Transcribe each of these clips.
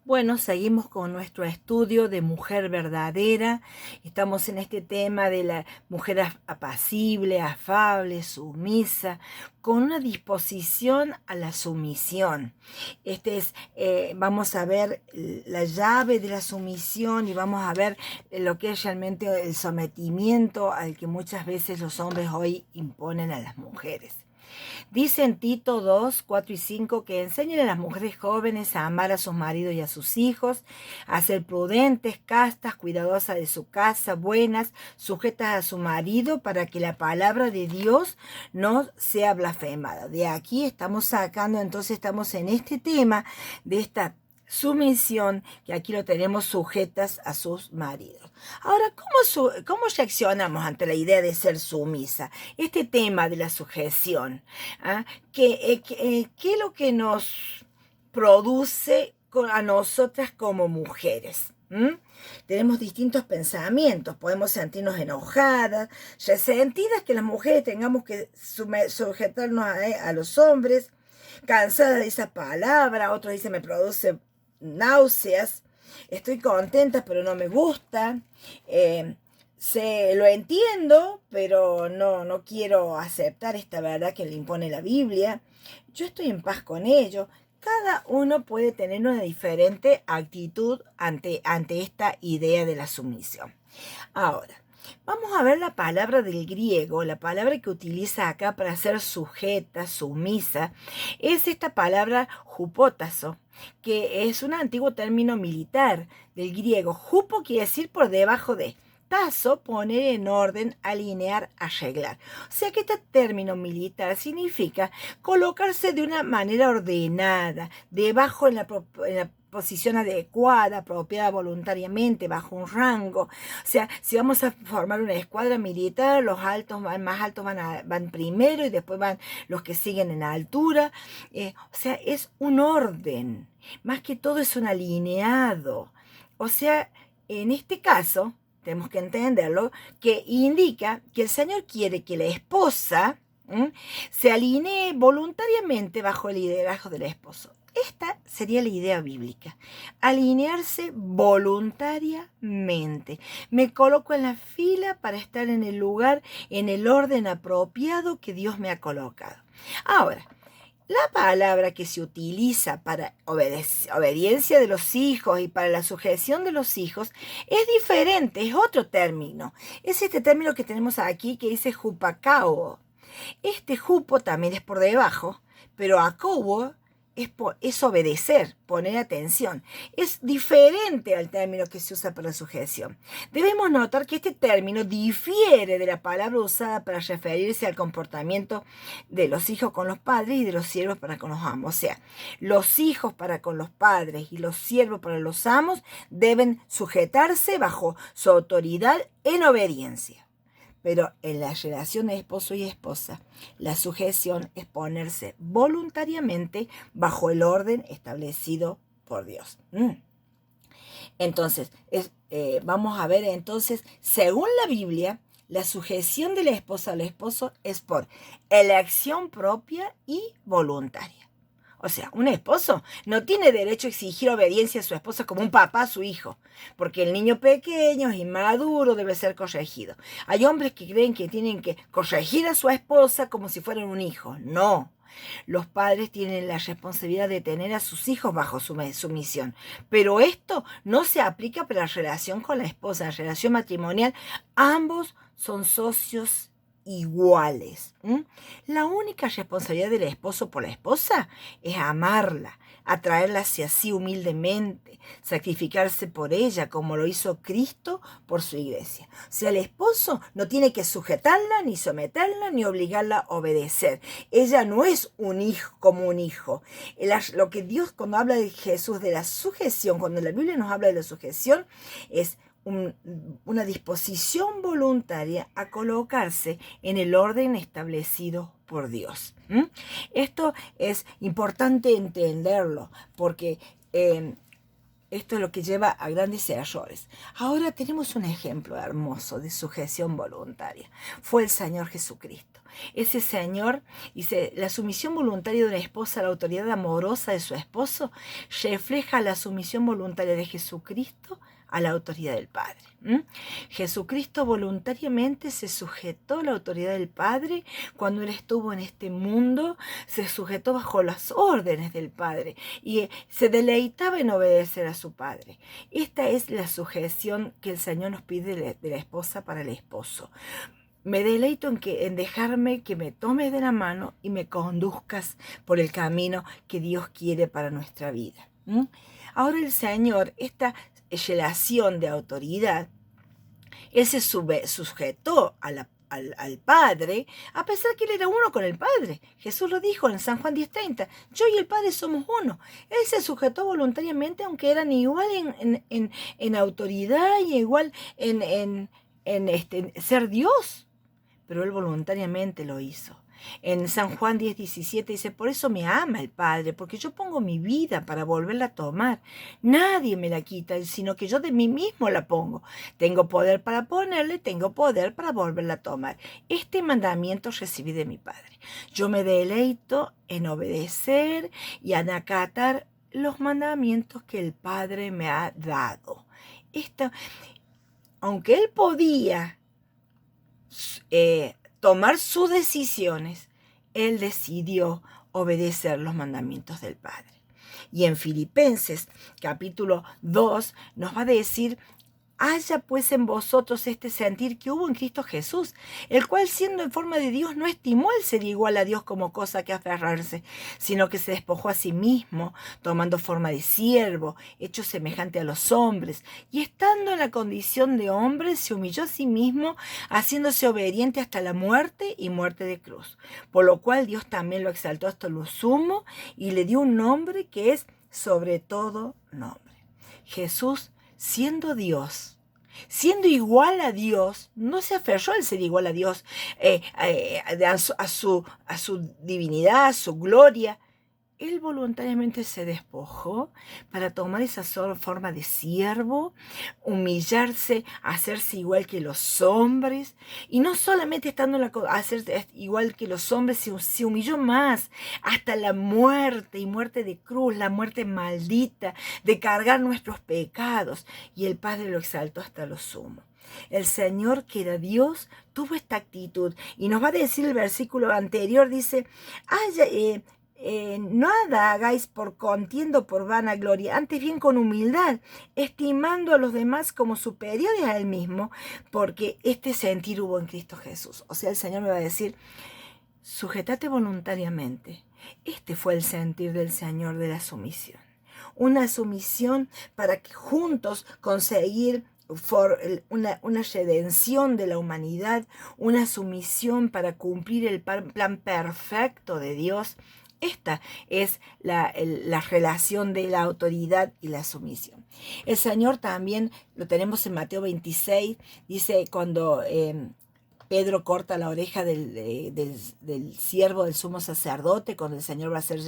Bueno, seguimos con nuestro estudio de mujer verdadera. Estamos en este tema de la mujer apacible, afable, sumisa, con una disposición a la sumisión. Vamos a ver la llave de la sumisión y vamos a ver lo que es realmente el sometimiento al que muchas veces los hombres hoy imponen a las mujeres. Dice en Tito 2, 4 y 5 que enseñen a las mujeres jóvenes a amar a sus maridos y a sus hijos, a ser prudentes, castas, cuidadosas de su casa, buenas, sujetas a su marido, para que la palabra de Dios no sea blasfemada. De aquí estamos sacando, entonces estamos en este tema de esta sumisión, que aquí lo tenemos sujetas a sus maridos. Ahora, ¿cómo reaccionamos ante la idea de ser sumisa? Este tema de la sujeción, ¿ah? ¿Qué es lo que nos produce a nosotras como mujeres? Tenemos distintos pensamientos, podemos sentirnos enojadas, resentidas que las mujeres tengamos que sujetarnos a los hombres, cansadas de esa palabra, otros dicen me produce náuseas, estoy contenta pero no me gusta, lo entiendo, pero no quiero aceptar esta verdad que le impone la Biblia. Yo estoy en paz con ello. Cada uno puede tener una diferente actitud ante esta idea de la sumisión. Ahora, vamos a ver la palabra del griego, la palabra que utiliza acá para ser sujeta, sumisa, es esta palabra jupotazo, que es un antiguo término militar del griego. Jupo quiere decir por debajo de. Tazo, poner en orden, alinear, arreglar. O sea que este término militar significa colocarse de una manera ordenada, debajo en la posición adecuada, apropiada voluntariamente, bajo un rango. O sea, si vamos a formar una escuadra militar, los más altos van primero y después van los que siguen en altura. O sea, es un orden. Más que todo es un alineado. O sea, en este caso, tenemos que entenderlo, que indica que el Señor quiere que la esposa se alinee voluntariamente bajo el liderazgo del esposo. Esta sería la idea bíblica, alinearse voluntariamente. Me coloco en la fila para estar en el lugar, en el orden apropiado que Dios me ha colocado. Ahora, la palabra que se utiliza para obediencia de los hijos y para la sujeción de los hijos es diferente, es otro término. Es este término que tenemos aquí que dice jupacao. Este jupo también es por debajo, pero acobo es obedecer, poner atención. Es diferente al término que se usa para la sujeción. Debemos notar que este término difiere de la palabra usada para referirse al comportamiento de los hijos con los padres y de los siervos para con los amos. O sea, los hijos para con los padres y los siervos para los amos deben sujetarse bajo su autoridad en obediencia. Pero en la relación de esposo y esposa, la sujeción es ponerse voluntariamente bajo el orden establecido por Dios. Entonces, vamos a ver entonces, según la Biblia, la sujeción de la esposa al esposo es por elección propia y voluntaria. O sea, un esposo no tiene derecho a exigir obediencia a su esposa como un papá a su hijo, porque el niño pequeño es inmaduro, debe ser corregido. Hay hombres que creen que tienen que corregir a su esposa como si fueran un hijo. No. Los padres tienen la responsabilidad de tener a sus hijos bajo su misión. Pero esto no se aplica para la relación con la esposa, la relación matrimonial. Ambos son socios iguales. La única responsabilidad del esposo por la esposa es amarla, atraerla hacia sí humildemente, sacrificarse por ella como lo hizo Cristo por su iglesia. O sea, el esposo no tiene que sujetarla, ni someterla, ni obligarla a obedecer. Ella no es un hijo como un hijo. Lo que Dios, cuando habla de Jesús, de la sujeción, cuando la Biblia nos habla de la sujeción, es una disposición voluntaria a colocarse en el orden establecido por Dios. Esto es importante entenderlo porque esto es lo que lleva a grandes errores. Ahora tenemos un ejemplo hermoso de sujeción voluntaria. Fue el Señor Jesucristo. Ese Señor, dice, la sumisión voluntaria de una esposa a la autoridad amorosa de su esposo refleja la sumisión voluntaria de Jesucristo a la autoridad del Padre. Jesucristo voluntariamente se sujetó a la autoridad del Padre cuando Él estuvo en este mundo, se sujetó bajo las órdenes del Padre y se deleitaba en obedecer a su Padre. Esta es la sujeción que el Señor nos pide de la esposa para el esposo. Me deleito en dejarme que me tomes de la mano y me conduzcas por el camino que Dios quiere para nuestra vida. Ahora el Señor, esta relación de autoridad, Él se sujetó al Padre, a pesar que Él era uno con el Padre. Jesús lo dijo en San Juan 10:30, yo y el Padre somos uno. Él se sujetó voluntariamente, aunque eran igual en autoridad y igual en ser Dios. Pero Él voluntariamente lo hizo. En San Juan 10:17 dice, por eso me ama el Padre, porque yo pongo mi vida para volverla a tomar. Nadie me la quita, sino que yo de mí mismo la pongo. Tengo poder para ponerle, tengo poder para volverla a tomar. Este mandamiento recibí de mi Padre. Yo me deleito en obedecer y en acatar los mandamientos que el Padre me ha dado. Aunque Él podía tomar sus decisiones, Él decidió obedecer los mandamientos del Padre. Y en Filipenses capítulo 2 nos va a decir, haya pues en vosotros este sentir que hubo en Cristo Jesús, el cual siendo en forma de Dios no estimó el ser igual a Dios como cosa que aferrarse, sino que se despojó a sí mismo, tomando forma de siervo, hecho semejante a los hombres, y estando en la condición de hombre, se humilló a sí mismo, haciéndose obediente hasta la muerte y muerte de cruz. Por lo cual Dios también lo exaltó hasta lo sumo y le dio un nombre que es sobre todo nombre. Jesús, siendo Dios, siendo igual a Dios, no se aferró al ser igual a Dios, a su divinidad, a su gloria. Él voluntariamente se despojó para tomar esa forma de siervo, humillarse, hacerse igual que los hombres, y no solamente estando hacerse igual que los hombres, se humilló más hasta la muerte y muerte de cruz, la muerte maldita de cargar nuestros pecados, y el Padre lo exaltó hasta lo sumo. El Señor, que era Dios, tuvo esta actitud, y nos va a decir el versículo anterior, dice, nada hagáis por contienda, por vanagloria, antes bien con humildad, estimando a los demás como superiores a Él mismo, porque este sentir hubo en Cristo Jesús. O sea, el Señor me va a decir, sujetate voluntariamente. Este fue el sentir del Señor de la sumisión. Una sumisión para que juntos conseguir una redención de la humanidad, una sumisión para cumplir el plan perfecto de Dios. Esta es la relación de la autoridad y la sumisión. El Señor también, lo tenemos en Mateo 26, dice cuando Pedro corta la oreja del siervo del sumo sacerdote, cuando el Señor va a ser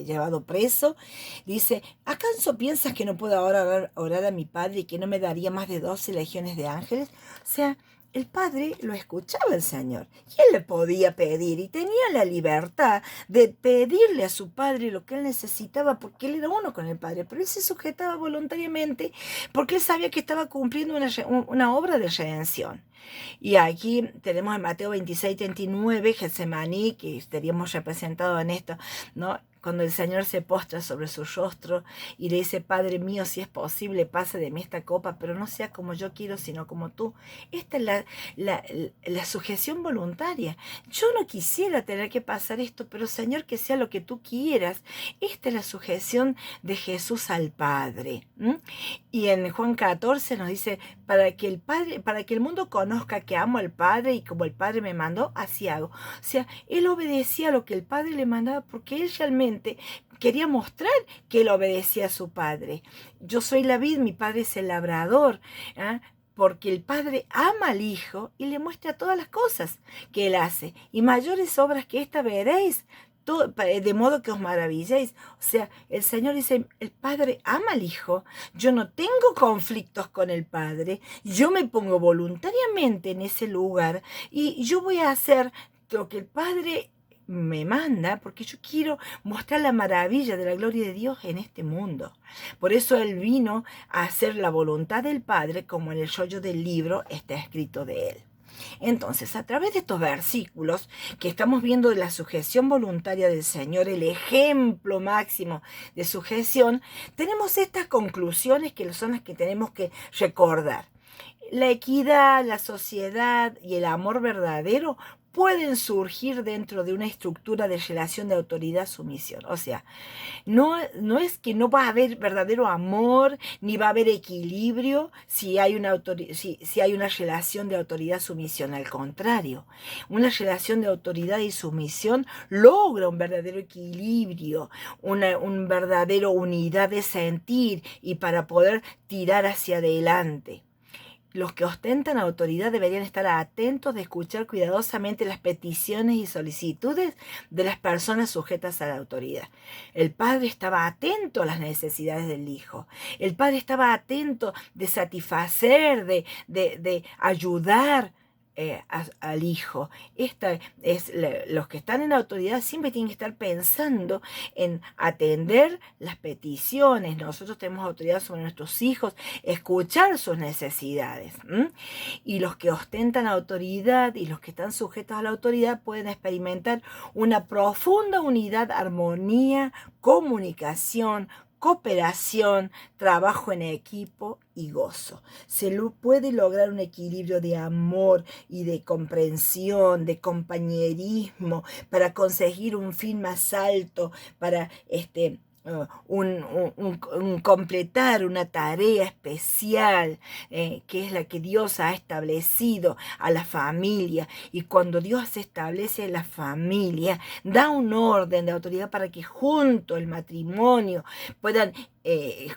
llevado preso, dice, ¿acaso piensas que no puedo ahora orar a mi Padre y que no me daría más de 12 legiones de ángeles? O sea, el Padre lo escuchaba el Señor y Él le podía pedir y tenía la libertad de pedirle a su Padre lo que Él necesitaba porque Él era uno con el Padre, pero Él se sujetaba voluntariamente porque Él sabía que estaba cumpliendo una obra de redención. Y aquí tenemos en Mateo 26:39, Getsemaní, que estaríamos representados en esto, ¿no? Cuando el Señor se postra sobre su rostro y le dice, Padre mío, si es posible, pase de mí esta copa, pero no sea como yo quiero, sino como tú. Esta es la sujeción voluntaria. Yo no quisiera tener que pasar esto, pero Señor, que sea lo que tú quieras. Esta es la sujeción de Jesús al Padre. Y en Juan 14 nos dice, para que el mundo conozca que amo al Padre y como el Padre me mandó, así hago. O sea, Él obedecía a lo que el Padre le mandaba porque Él realmente quería mostrar que Él obedecía a su Padre. Yo soy la vid, mi Padre es el labrador, ¿eh? Porque el Padre ama al Hijo y le muestra todas las cosas que Él hace. Y mayores obras que esta veréis, de modo que os maravilléis. O sea, el Señor dice, el Padre ama al Hijo, yo no tengo conflictos con el Padre, yo me pongo voluntariamente en ese lugar y yo voy a hacer lo que el Padre me manda, porque yo quiero mostrar la maravilla de la gloria de Dios en este mundo. Por eso Él vino a hacer la voluntad del Padre, como en el rollo del libro está escrito de Él. Entonces, a través de estos versículos que estamos viendo de la sujeción voluntaria del Señor, el ejemplo máximo de sujeción, tenemos estas conclusiones que son las que tenemos que recordar. La equidad, la sociedad y el amor verdadero pueden surgir dentro de una estructura de relación de autoridad-sumisión. O sea, no es que no va a haber verdadero amor, ni va a haber equilibrio si hay si hay una relación de autoridad-sumisión. Al contrario, una relación de autoridad y sumisión logra un verdadero equilibrio, una verdadera unidad de sentir y para poder tirar hacia adelante. Los que ostentan autoridad deberían estar atentos de escuchar cuidadosamente las peticiones y solicitudes de las personas sujetas a la autoridad. El padre estaba atento a las necesidades del hijo. El padre estaba atento de satisfacer, de ayudar al hijo. Los que están en autoridad siempre tienen que estar pensando en atender las peticiones. Nosotros tenemos autoridad sobre nuestros hijos, escuchar sus necesidades. Y los que ostentan autoridad y los que están sujetos a la autoridad pueden experimentar una profunda unidad, armonía, comunicación, cooperación, trabajo en equipo y gozo. Se puede lograr un equilibrio de amor y de comprensión, de compañerismo, para conseguir un fin más alto, para completar una tarea especial que es la que Dios ha establecido a la familia. Y cuando Dios establece la familia, da un orden de autoridad para que junto el matrimonio puedan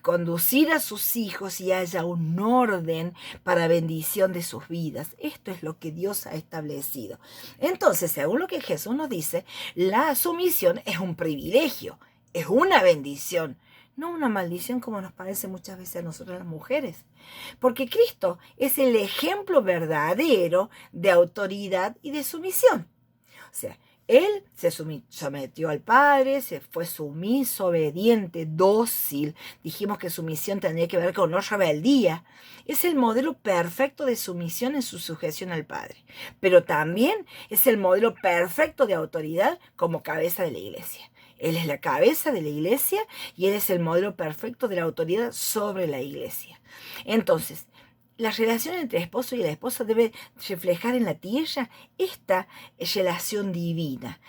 conducir a sus hijos y haya un orden para bendición de sus vidas. Esto es lo que Dios ha establecido. Entonces, según lo que Jesús nos dice, la sumisión es un privilegio. Es una bendición, no una maldición como nos parece muchas veces a nosotras las mujeres. Porque Cristo es el ejemplo verdadero de autoridad y de sumisión. O sea, Él se sometió al Padre, se fue sumiso, obediente, dócil. Dijimos que sumisión tendría que ver con no rebeldía. Es el modelo perfecto de sumisión en su sujeción al Padre. Pero también es el modelo perfecto de autoridad como cabeza de la iglesia. Él es la cabeza de la iglesia y Él es el modelo perfecto de la autoridad sobre la iglesia. Entonces, la relación entre esposo y la esposa debe reflejar en la tierra esta relación divina.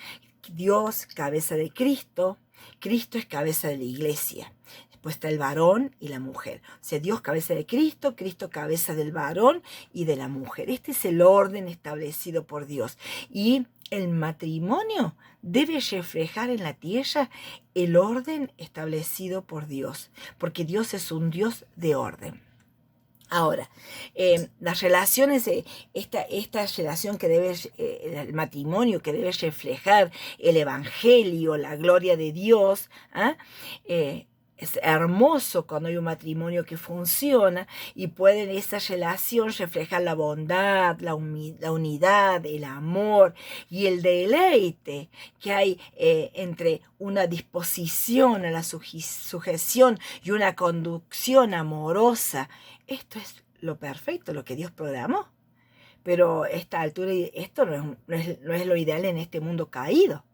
Dios, cabeza de Cristo, Cristo es cabeza de la iglesia. Después está el varón y la mujer. O sea, Dios cabeza de Cristo, Cristo cabeza del varón y de la mujer. Este es el orden establecido por Dios. Y el matrimonio debe reflejar en la tierra el orden establecido por Dios, porque Dios es un Dios de orden. Ahora, las relaciones, esta relación que debe, el matrimonio que debe reflejar el evangelio, la gloria de Dios, es hermoso cuando hay un matrimonio que funciona y puede en esa relación reflejar la bondad, la unidad, el amor y el deleite que hay entre una disposición a la sujeción y una conducción amorosa. Esto es lo perfecto, lo que Dios programó. Pero a esta altura esto no es lo ideal en este mundo caído.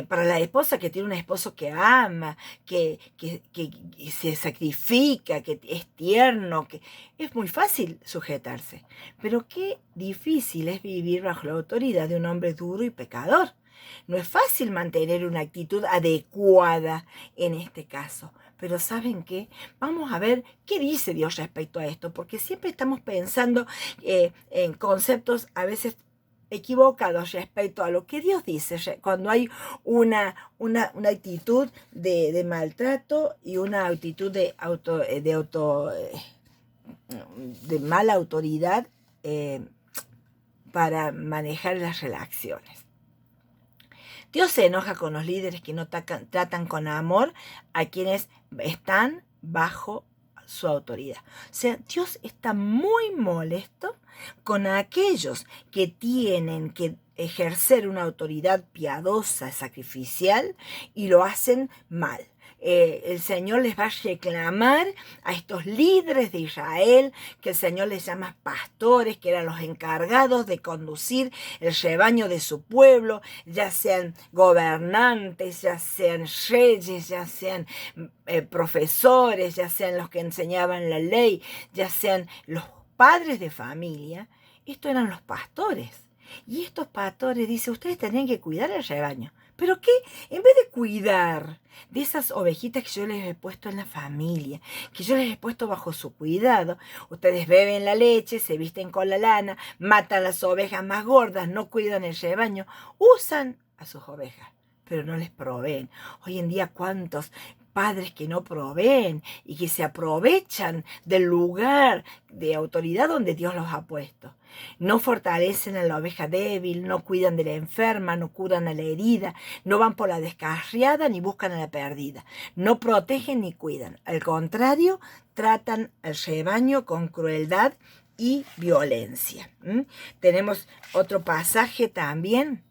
Para la esposa que tiene un esposo que ama, que se sacrifica, que es tierno, que es muy fácil sujetarse. Pero qué difícil es vivir bajo la autoridad de un hombre duro y pecador. No es fácil mantener una actitud adecuada en este caso. Pero ¿saben qué? Vamos a ver qué dice Dios respecto a esto, porque siempre estamos pensando en conceptos a veces equivocados respecto a lo que Dios dice, cuando hay una actitud de maltrato y una actitud de mala autoridad para manejar las relaciones. Dios se enoja con los líderes que no tratan con amor a quienes están bajo su autoridad. O sea, Dios está muy molesto con aquellos que tienen que ejercer una autoridad piadosa, sacrificial, y lo hacen mal. El Señor les va a reclamar a estos líderes de Israel, que el Señor les llama pastores, que eran los encargados de conducir el rebaño de su pueblo, ya sean gobernantes, ya sean reyes, ya sean profesores, ya sean los que enseñaban la ley, ya sean los padres de familia. Estos eran los pastores. Y estos pastores, dice, ustedes tendrían que cuidar el rebaño. ¿Pero qué? En vez de cuidar de esas ovejitas que yo les he puesto en la familia, que yo les he puesto bajo su cuidado, ustedes beben la leche, se visten con la lana, matan las ovejas más gordas, no cuidan el rebaño, usan a sus ovejas, pero no les proveen. Hoy en día, ¿cuántos padres que no proveen y que se aprovechan del lugar de autoridad donde Dios los ha puesto? No fortalecen a la oveja débil, no cuidan de la enferma, no curan a la herida, no van por la descarriada ni buscan a la perdida, no protegen ni cuidan. Al contrario, tratan al rebaño con crueldad y violencia. Tenemos otro pasaje también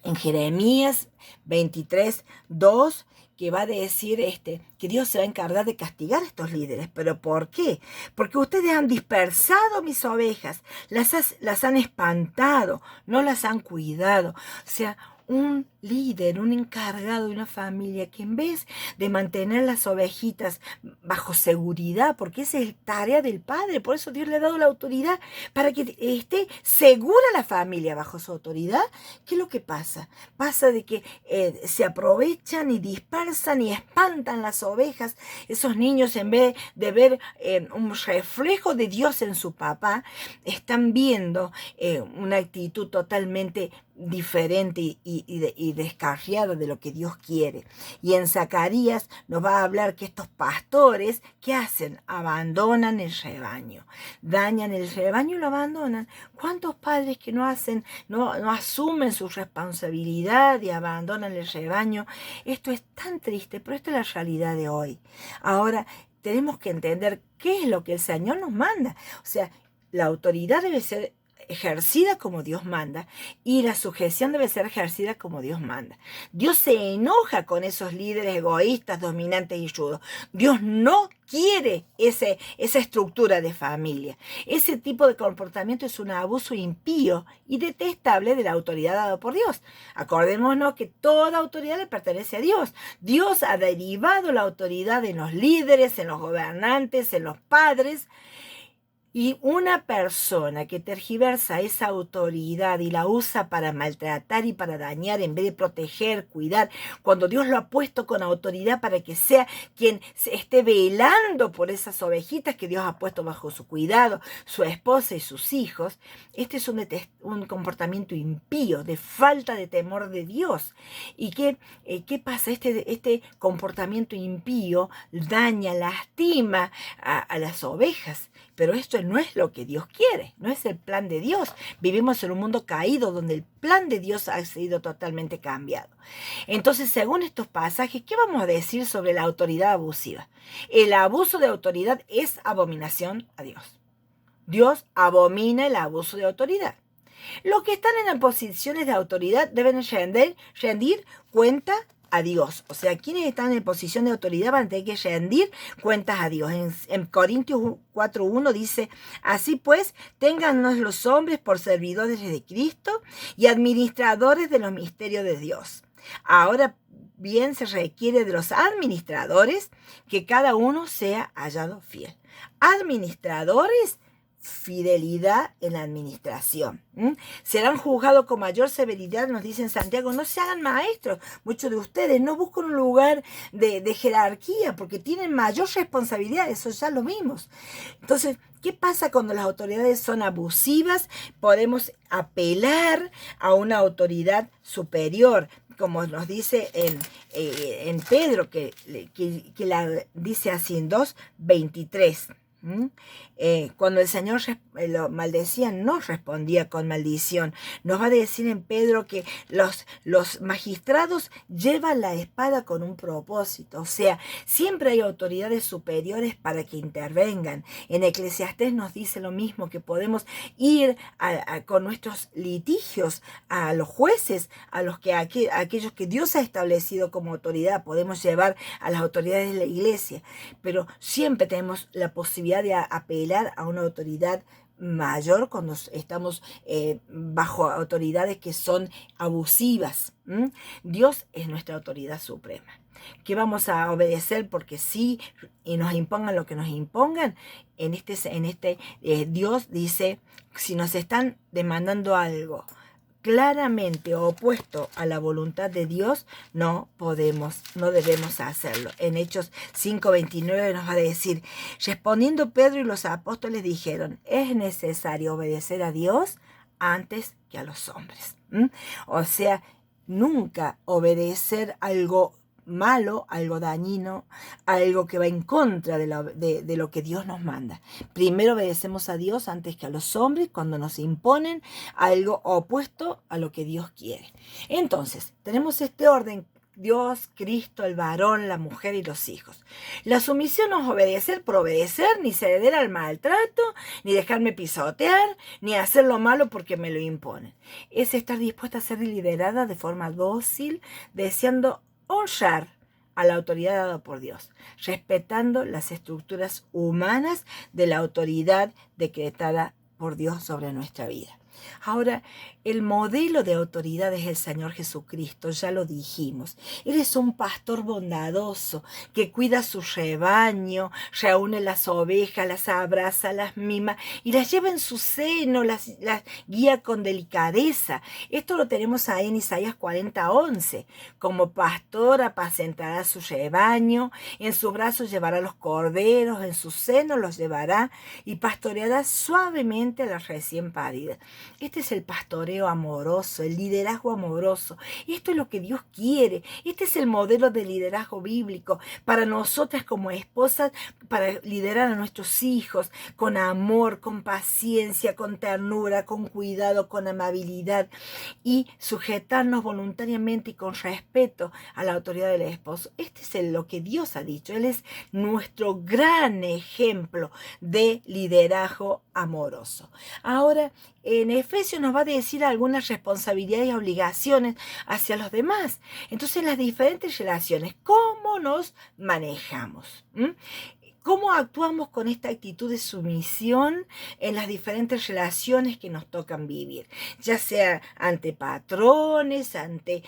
en Jeremías 23:2, que va a decir que Dios se va a encargar de castigar a estos líderes. ¿Pero por qué? Porque ustedes han dispersado mis ovejas, las han espantado, no las han cuidado. O sea, un líder, un encargado de una familia que en vez de mantener las ovejitas bajo seguridad, porque esa es tarea del padre, por eso Dios le ha dado la autoridad para que esté segura la familia bajo su autoridad, ¿qué es lo que pasa? Pasa de que se aprovechan y dispersan y espantan las ovejas. Esos niños, en vez de ver un reflejo de Dios en su papá, están viendo una actitud totalmente diferente y descarriada de lo que Dios quiere. Y en Zacarías nos va a hablar que estos pastores, ¿qué hacen? Abandonan el rebaño, dañan el rebaño y lo abandonan. ¿Cuántos padres que no asumen su responsabilidad y abandonan el rebaño? Esto es tan triste, pero esta es la realidad de hoy. Ahora tenemos que entender qué es lo que el Señor nos manda. O sea, la autoridad debe ser ejercida como Dios manda, y la sujeción debe ser ejercida como Dios manda. Dios se enoja con esos líderes egoístas, dominantes y rudos. Dios no quiere esa estructura de familia. Ese tipo de comportamiento es un abuso impío y detestable de la autoridad dada por Dios. Acordémonos que toda autoridad le pertenece a Dios. Dios ha derivado la autoridad en los líderes, en los gobernantes, en los padres. Y una persona que tergiversa esa autoridad y la usa para maltratar y para dañar en vez de proteger, cuidar, cuando Dios lo ha puesto con autoridad para que sea quien esté velando por esas ovejitas que Dios ha puesto bajo su cuidado, su esposa y sus hijos, este es un comportamiento impío, de falta de temor de Dios. ¿Y qué pasa? Este comportamiento impío daña, lastima a las ovejas. Pero esto no es lo que Dios quiere, no es el plan de Dios. Vivimos en un mundo caído donde el plan de Dios ha sido totalmente cambiado. Entonces, según estos pasajes, ¿qué vamos a decir sobre la autoridad abusiva? El abuso de autoridad es abominación a Dios. Dios abomina el abuso de autoridad. Los que están en las posiciones de autoridad deben rendir cuenta a Dios. O sea, quienes están en posición de autoridad van a tener que rendir cuentas a Dios. En Corintios 4:1 dice, así pues, téngannos los hombres por servidores de Cristo y administradores de los misterios de Dios. Ahora bien, se requiere de los administradores que cada uno sea hallado fiel. Administradores, fidelidad en la administración. Serán juzgados con mayor severidad, nos dice en Santiago. No se hagan maestros. Muchos de ustedes no buscan un lugar de jerarquía porque tienen mayor responsabilidad. Eso ya lo vimos. Entonces, ¿qué pasa cuando las autoridades son abusivas? Podemos apelar a una autoridad superior, como nos dice en Pedro, que la dice así en 2:23. ¿Mm? Cuando el Señor lo maldecía, no respondía con maldición. Nos va a decir en Pedro que los magistrados llevan la espada con un propósito. O sea, siempre hay autoridades superiores para que intervengan. En Eclesiastés nos dice lo mismo, que podemos ir con nuestros litigios a los jueces, aquellos que Dios ha establecido como autoridad. Podemos llevar a las autoridades de la iglesia, pero siempre tenemos la posibilidad de apelar a una autoridad mayor cuando estamos bajo autoridades que son abusivas. Dios es nuestra autoridad suprema, que vamos a obedecer porque sí, y nos impongan lo que nos impongan. Dios dice, si nos están demandando algo claramente opuesto a la voluntad de Dios, no debemos hacerlo. En Hechos 5:29 nos va a decir, respondiendo Pedro y los apóstoles dijeron, es necesario obedecer a Dios antes que a los hombres. O sea, nunca obedecer algo malo, algo dañino, algo que va en contra de lo que Dios nos manda. Primero obedecemos a Dios antes que a los hombres cuando nos imponen algo opuesto a lo que Dios quiere. Entonces, tenemos este orden: Dios, Cristo, el varón, la mujer y los hijos. La sumisión no es obedecer por obedecer, ni ceder al maltrato, ni dejarme pisotear, ni hacer lo malo porque me lo imponen. Es estar dispuesta a ser liderada de forma dócil, deseando honrar a la autoridad dada por Dios, respetando las estructuras humanas de la autoridad decretada por Dios sobre nuestra vida. Ahora, el modelo de autoridad es el Señor Jesucristo, ya lo dijimos. Él es un pastor bondadoso que cuida su rebaño, reúne las ovejas, las abraza, las mima y las lleva en su seno, las guía con delicadeza. Esto lo tenemos ahí en Isaías 40:11. Como pastor apacentará su rebaño, en su brazo llevará los corderos, en su seno los llevará y pastoreará suavemente a las recién paridas. Este es el pastoreo amoroso, el liderazgo amoroso. Esto es lo que Dios quiere. Este es el modelo de liderazgo bíblico para nosotras como esposas, para liderar a nuestros hijos con amor, con paciencia, con ternura, con cuidado, con amabilidad y sujetarnos voluntariamente y con respeto a la autoridad del esposo. Este es lo que Dios ha dicho. Él es nuestro gran ejemplo de liderazgo amoroso. Ahora, en Efesios nos va a decir algunas responsabilidades y obligaciones hacia los demás. Entonces, las diferentes relaciones, ¿cómo nos manejamos? ¿Cómo actuamos con esta actitud de sumisión en las diferentes relaciones que nos tocan vivir? Ya sea ante patrones, ante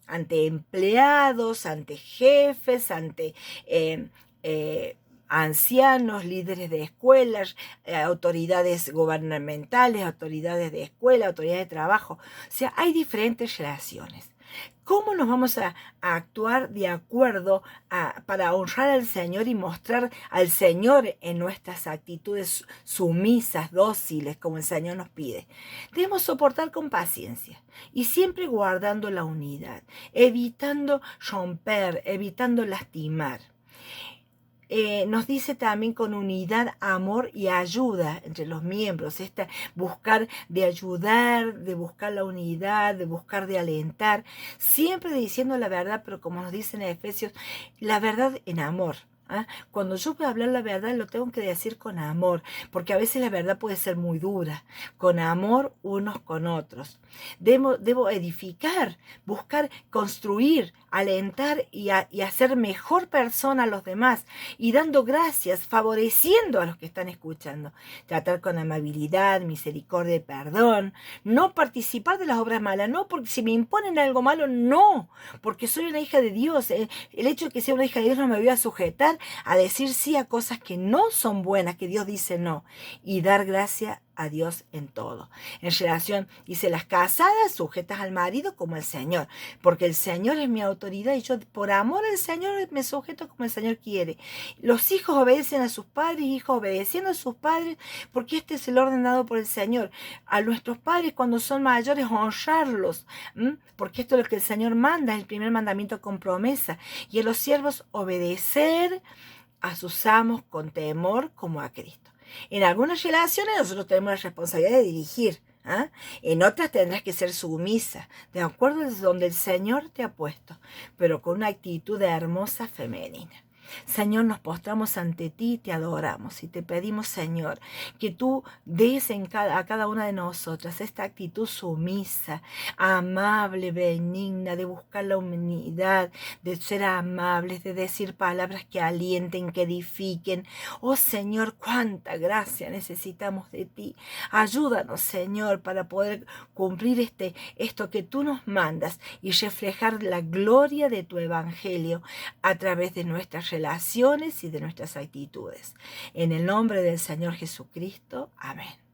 empleados, ante jefes, ante ancianos, líderes de escuelas, autoridades gubernamentales, autoridades de escuela, autoridades de trabajo. O sea, hay diferentes relaciones. ¿Cómo nos vamos a actuar de acuerdo para honrar al Señor y mostrar al Señor en nuestras actitudes sumisas, dóciles, como el Señor nos pide? Debemos soportar con paciencia y siempre guardando la unidad, evitando romper, evitando lastimar. Nos dice también con unidad, amor y ayuda entre los miembros, buscar de ayudar, de buscar la unidad, de buscar de alentar, siempre diciendo la verdad, pero como nos dice en Efesios, la verdad en amor. Cuando yo voy a hablar la verdad, lo tengo que decir con amor, porque a veces la verdad puede ser muy dura. Con amor unos con otros. Debo edificar, buscar construir, alentar y hacer mejor persona a los demás, y dando gracias, favoreciendo a los que están escuchando. Tratar con amabilidad, misericordia y perdón. No participar de las obras malas, no porque si me imponen algo malo, no, porque soy una hija de Dios. El hecho de que sea una hija de Dios no me voy a sujetar a decir sí a cosas que no son buenas, que Dios dice no, y dar gracia a Dios en todo. En relación, dice, las casadas sujetas al marido como el Señor, porque el Señor es mi autoridad y yo por amor al Señor me sujeto como el Señor quiere. Los hijos obedecen a sus padres, hijos obedeciendo a sus padres, porque este es el orden dado por el Señor. A nuestros padres cuando son mayores honrarlos, porque esto es lo que el Señor manda, es el primer mandamiento con promesa. Y a los siervos obedecer asusamos con temor como a Cristo. En algunas relaciones nosotros tenemos la responsabilidad de dirigir. ¿Ah? En otras tendrás que ser sumisa, de acuerdo a donde el Señor te ha puesto, pero con una actitud hermosa femenina. Señor, nos postramos ante ti y te adoramos y te pedimos, Señor, que tú des a cada una de nosotras esta actitud sumisa, amable, benigna, de buscar la humanidad, de ser amables, de decir palabras que alienten, que edifiquen. Oh Señor, cuánta gracia necesitamos de ti. Ayúdanos, Señor, para poder cumplir esto que tú nos mandas y reflejar la gloria de tu evangelio a través de nuestras relaciones y de nuestras actitudes. En el nombre del Señor Jesucristo. Amén.